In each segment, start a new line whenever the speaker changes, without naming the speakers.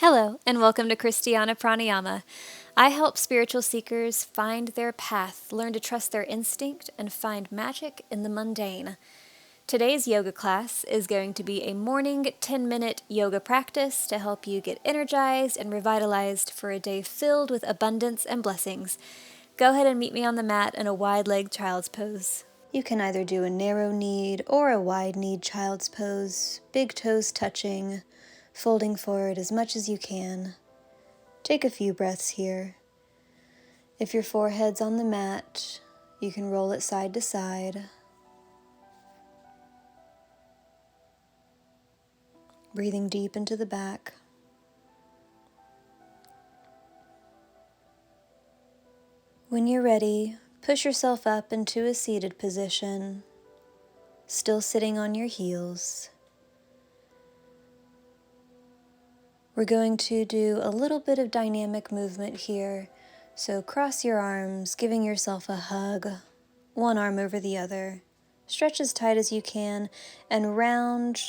Hello, and welcome to Christiana Pranayama. I help spiritual seekers find their path, learn to trust their instinct, and find magic in the mundane. Today's yoga class is going to be a morning 10-minute yoga practice to help you get energized and revitalized for a day filled with abundance and blessings. Go ahead and meet me on the mat in a wide-legged child's pose. You can either do a narrow-kneed or a wide-kneed child's pose, big toes touching, folding forward as much as you can. Take a few breaths here. If your forehead's on the mat, you can roll it side to side. Breathing deep into the back. When you're ready, push yourself up into a seated position, still sitting on your heels. We're going to do a little bit of dynamic movement here, so cross your arms, giving yourself a hug, one arm over the other. Stretch as tight as you can and round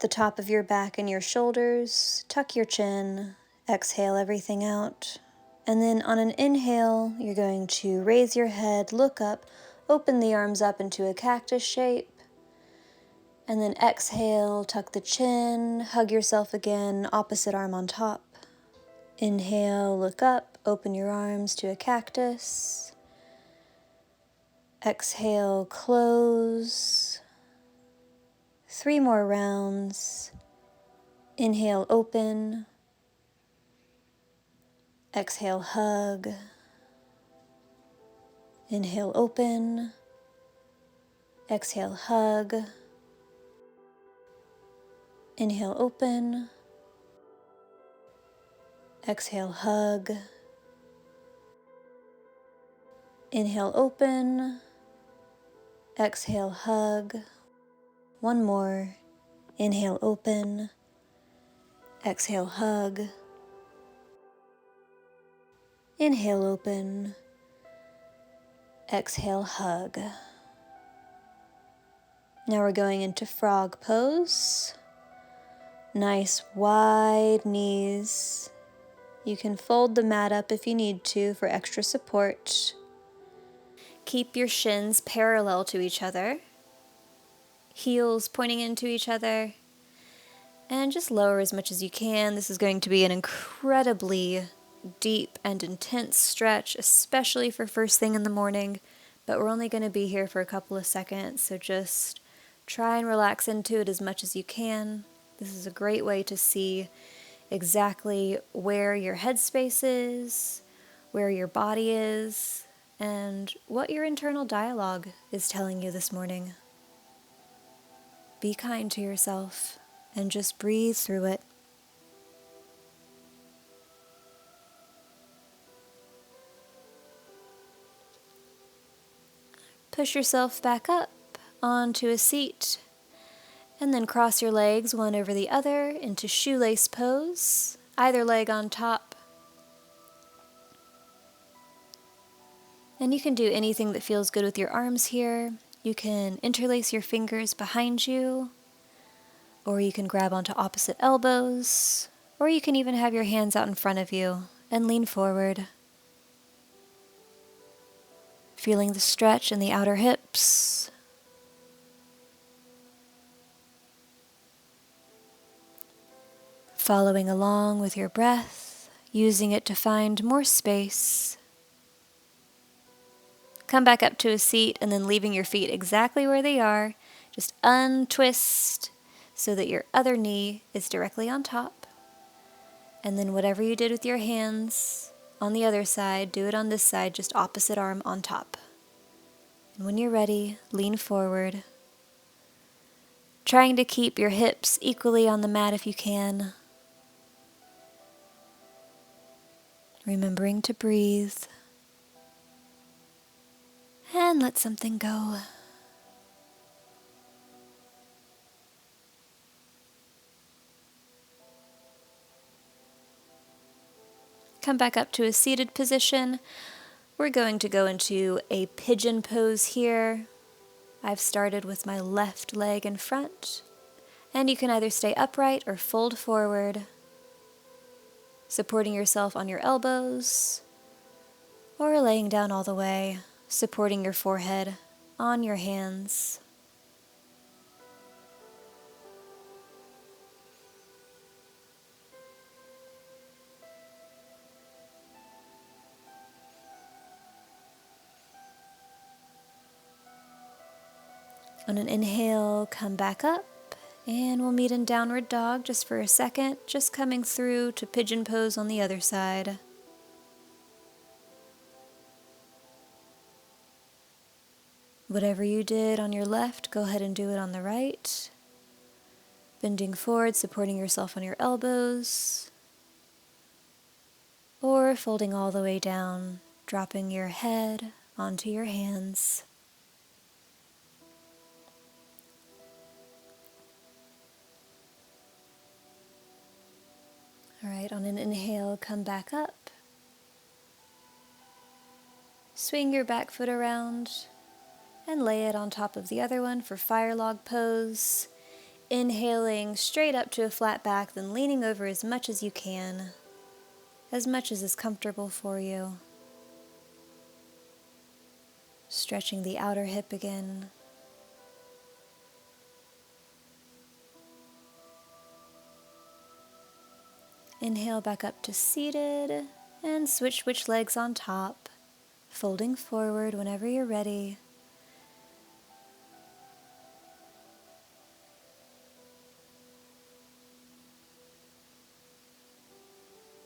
the top of your back and your shoulders. Tuck your chin, exhale everything out. And then on an inhale, you're going to raise your head, look up, open the arms up into a cactus shape. And then exhale, tuck the chin, hug yourself again, opposite arm on top. Inhale, look up, open your arms to a cactus. Exhale, close. 3 more rounds. Inhale, open. Exhale, hug. Inhale, open. Exhale, hug. Inhale, open. Exhale, hug. Inhale, open. Exhale, hug. One more. Inhale, open. Exhale, hug. Inhale, open. Exhale, hug. Now we're going into frog pose. Nice wide knees. You can fold the mat up if you need to for extra support. Keep your shins parallel to each other, heels pointing into each other, and just lower as much as you can. This is going to be an incredibly deep and intense stretch, especially for first thing in the morning, but we're only going to be here for a couple of seconds, so just try and relax into it as much as you can. This is a great way to see exactly where your headspace is, where your body is, and what your internal dialogue is telling you this morning. Be kind to yourself and just breathe through it. Push yourself back up onto a seat, and then cross your legs one over the other into shoelace pose, either leg on top. And you can do anything that feels good with your arms here. You can interlace your fingers behind you, or you can grab onto opposite elbows, or you can even have your hands out in front of you and lean forward. Feeling the stretch in the outer hips. Following along with your breath, using it to find more space. Come back up to a seat and then leaving your feet exactly where they are. Just untwist so that your other knee is directly on top. And then whatever you did with your hands on the other side, do it on this side, just opposite arm on top. And when you're ready, lean forward. Trying to keep your hips equally on the mat if you can. Remembering to breathe. And let something go. Come back up to a seated position. We're going to go into a pigeon pose here. I've started with my left leg in front, and you can either stay upright or fold forward. supporting yourself on your elbows, or laying down all the way, supporting your forehead on your hands. On an inhale, come back up, and we'll meet in downward dog just for a second, just coming through to pigeon pose on the other side. Whatever you did on your left, go ahead and do it on the right. Bending forward, supporting yourself on your elbows, or folding all the way down, dropping your head onto your hands. All right, on an inhale, come back up. Swing your back foot around and lay it on top of the other one for fire log pose. Inhaling straight up to a flat back, then leaning over as much as you can, as much as is comfortable for you. Stretching the outer hip again. Inhale back up to seated, and switch which legs on top, folding forward whenever you're ready.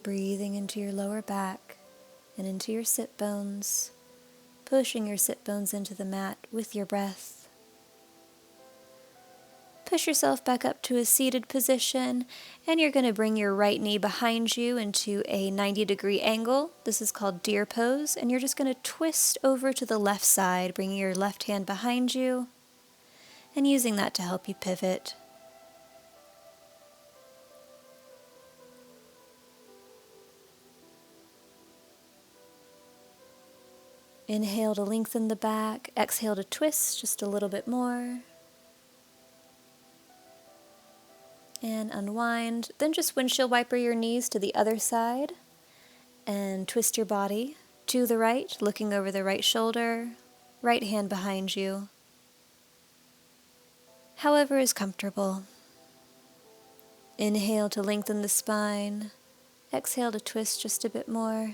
Breathing into your lower back and into your sit bones, pushing your sit bones into the mat with your breath. Push yourself back up to a seated position, and you're going to bring your right knee behind you into a 90-degree angle. This is called deer pose, and you're just going to twist over to the left side, bringing your left hand behind you, and using that to help you pivot. Inhale to lengthen the back, exhale to twist just a little bit more. And unwind. Then just windshield wiper your knees to the other side and twist your body to the right, looking over the right shoulder, right hand behind you. However is comfortable. Inhale to lengthen the spine. Exhale to twist just a bit more.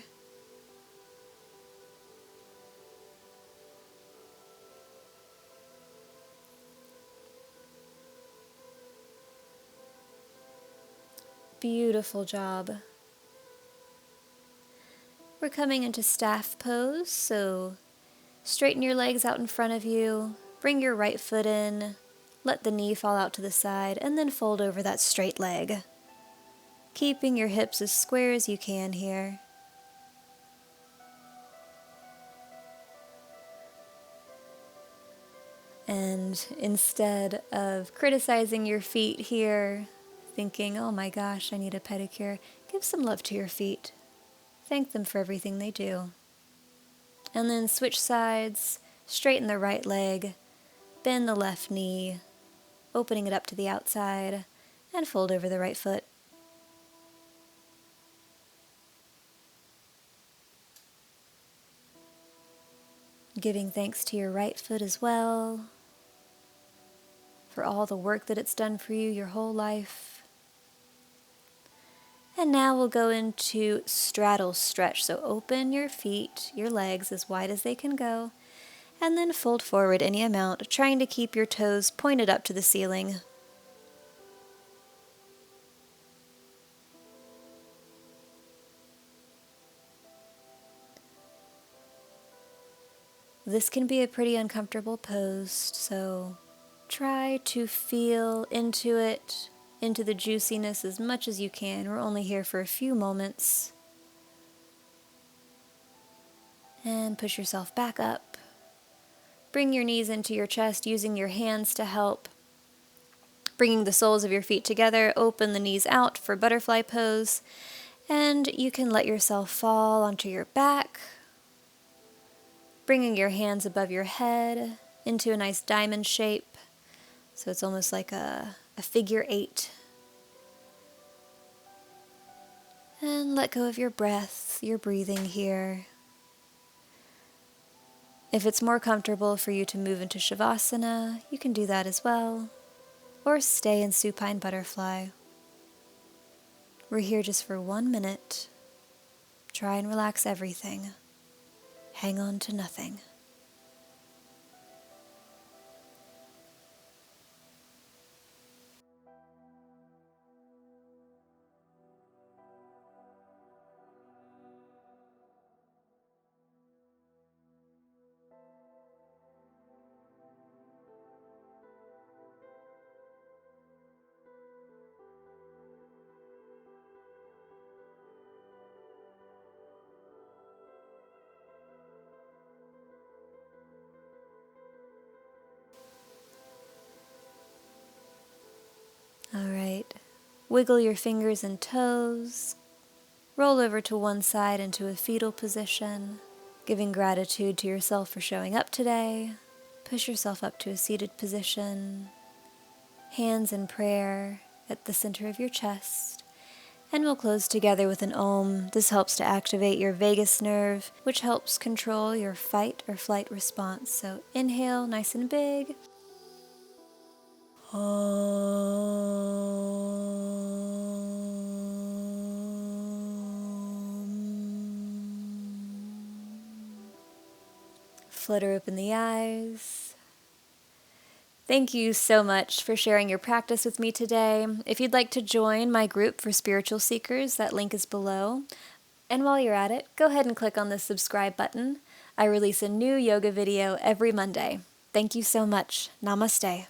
Beautiful job. We're coming into staff pose, so straighten your legs out in front of you, bring your right foot in, let the knee fall out to the side, and then fold over that straight leg. Keeping your hips as square as you can here. And instead of criticizing your feet here, thinking, oh my gosh, I need a pedicure, give some love to your feet. Thank them for everything they do. And then switch sides, straighten the right leg, bend the left knee, opening it up to the outside, and fold over the right foot. Giving thanks to your right foot as well, for all the work that it's done for you your whole life. And now we'll go into straddle stretch. So open your feet, your legs as wide as they can go, and then fold forward any amount, trying to keep your toes pointed up to the ceiling. This can be a pretty uncomfortable pose, so try to feel into it, into the juiciness as much as you can. We're only here for a few moments. And push yourself back up. Bring your knees into your chest, using your hands to help. Bringing the soles of your feet together, open the knees out for butterfly pose. And you can let yourself fall onto your back. Bringing your hands above your head into a nice diamond shape. So it's almost like a figure 8. And let go of your breath, your breathing here. If it's more comfortable for you to move into Shavasana, you can do that as well, or stay in supine butterfly. We're here just for 1 minute. Try and relax everything. Hang on to nothing. All right. Wiggle your fingers and toes. Roll over to one side into a fetal position, giving gratitude to yourself for showing up today. Push yourself up to a seated position. Hands in prayer at the center of your chest. And we'll close together with an Om. This helps to activate your vagus nerve, which helps control your fight or flight response. So inhale nice and big. Flutter open the eyes. Thank you so much for sharing your practice with me today. If you'd like to join my group for spiritual seekers, that link is below. And while you're at it, go ahead and click on the subscribe button. I release a new yoga video every Monday. Thank you so much. Namaste.